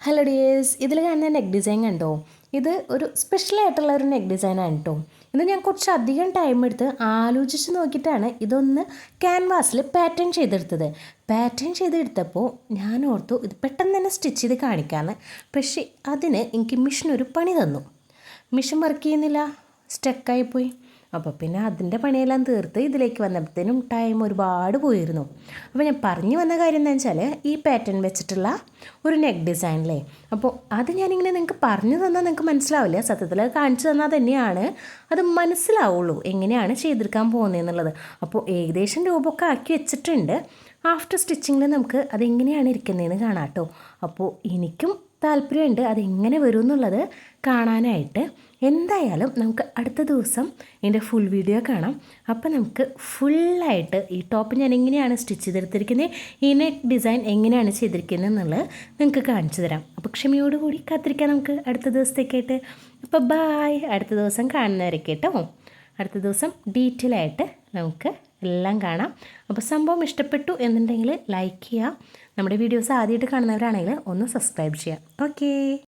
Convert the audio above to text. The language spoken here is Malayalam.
ഹലോ ഡിയേഴ്സ്, ഇതിൽ കാണുന്ന നെക്ക് ഡിസൈൻ കണ്ടോ? ഇത് ഒരു സ്പെഷ്യലായിട്ടുള്ള ഒരു നെക്ക് ഡിസൈനാണ് കേട്ടോ. ഇത് ഞാൻ കുറച്ചധികം ടൈം എടുത്ത് ആലോചിച്ച് നോക്കിയിട്ടാണ് ഇതൊന്ന് ക്യാൻവാസിൽ പാറ്റേൺ ചെയ്തെടുത്തപ്പോൾ ഞാൻ ഓർത്തു ഇത് പെട്ടെന്ന് തന്നെ സ്റ്റിച്ച് ചെയ്ത് കാണിക്കാമെന്ന്. പക്ഷേ അതിന് എനിക്ക് മിഷൻ ഒരു പണി തന്നു. മിഷൻ വർക്ക് ചെയ്യുന്നില്ല, സ്റ്റക്കായിപ്പോയി. അപ്പോൾ പിന്നെ അതിൻ്റെ പണിയെല്ലാം തീർത്ത് ഇതിലേക്ക് വന്നപ്പോഴത്തേനും ടൈം ഒരുപാട് പോയിരുന്നു. അപ്പോൾ ഞാൻ പറഞ്ഞു വന്ന കാര്യം എന്താ വെച്ചാൽ ഈ പാറ്റേൺ വെച്ചിട്ടുള്ള ഒരു നെക്ക് ഡിസൈനില്ലേ, അപ്പോൾ അത് ഞാനിങ്ങനെ നിങ്ങൾക്ക് പറഞ്ഞു തന്നാൽ നിങ്ങൾക്ക് മനസ്സിലാവില്ല. സത്യത്തിൽ കാണിച്ചു തന്നാൽ തന്നെയാണ് അത് മനസ്സിലാവുള്ളൂ എങ്ങനെയാണ് ചെയ്തെടുക്കാൻ പോകുന്നതെന്നുള്ളത്. അപ്പോൾ ഏകദേശം രൂപമൊക്കെ ആക്കി വെച്ചിട്ടുണ്ട്. ആഫ്റ്റർ സ്റ്റിച്ചിങ്ങിൽ നമുക്ക് അതെങ്ങനെയാണ് ഇരിക്കുന്നതെന്ന് കാണാം കേട്ടോ. അപ്പോൾ എനിക്കും താല്പര്യമുണ്ട് അതെങ്ങനെ വരും എന്നുള്ളത് കാണാനായിട്ട്. എന്തായാലും നമുക്ക് അടുത്ത ദിവസം ഇതിൻ്റെ ഫുൾ വീഡിയോ കാണാം. അപ്പോൾ നമുക്ക് ഫുള്ളായിട്ട് ഈ ടോപ്പ് ഞാൻ എങ്ങനെയാണ് സ്റ്റിച്ച് ചെയ്തെടുത്തിരിക്കുന്നത്, ഈ നെക്ക് ഡിസൈൻ എങ്ങനെയാണ് ചെയ്തിരിക്കുന്നത് എന്നുള്ളത് നിങ്ങൾക്ക് കാണിച്ചു തരാം. അപ്പോൾ ക്ഷമയോടുകൂടി കാത്തിരിക്കാം നമുക്ക് അടുത്ത ദിവസത്തേക്കായിട്ട്. അപ്പോൾ ബായ്, അടുത്ത ദിവസം കാണുന്നവരൊക്കെ കേട്ടോ. അടുത്ത ദിവസം ഡീറ്റെയിൽ ആയിട്ട് നമുക്ക് എല്ലാം കാണാം. അപ്പോൾ സംഭവം ഇഷ്ടപ്പെട്ടു എന്നുണ്ടെങ്കിൽ ലൈക്ക് ചെയ്യുക. നമ്മുടെ വീഡിയോസ് ആദ്യമായിട്ട് കാണുന്നവരാണെങ്കിൽ ഒന്ന് സബ്സ്ക്രൈബ് ചെയ്യുക. ഓക്കേ.